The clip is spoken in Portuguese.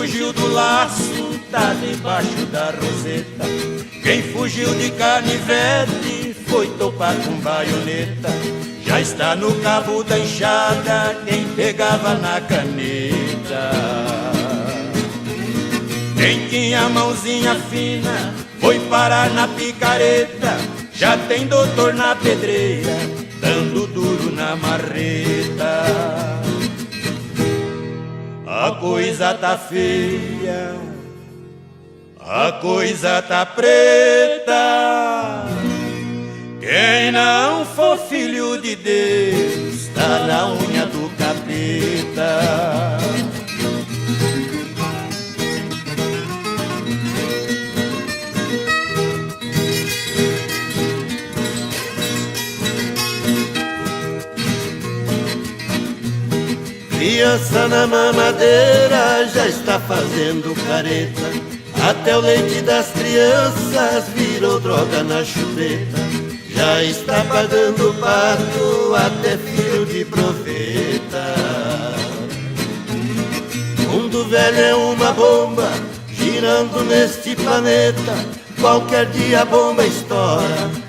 fugiu do laço tá debaixo da roseta. Quem fugiu de canivete foi topar com baioneta. Já está no cabo da enxada quem pegava na caneta. Quem tinha mãozinha fina foi parar na picareta. Já tem doutor na pedreira dando duro na marreta. A coisa tá feia, a coisa tá preta. Quem não for filho de Deus tá na unha do capeta. Criança na mamadeira já está fazendo careta. Até o leite das crianças virou droga na chupeta. Já está pagando pato até filho de profeta. Mundo velho é uma bomba girando neste planeta. Qualquer dia a bomba estoura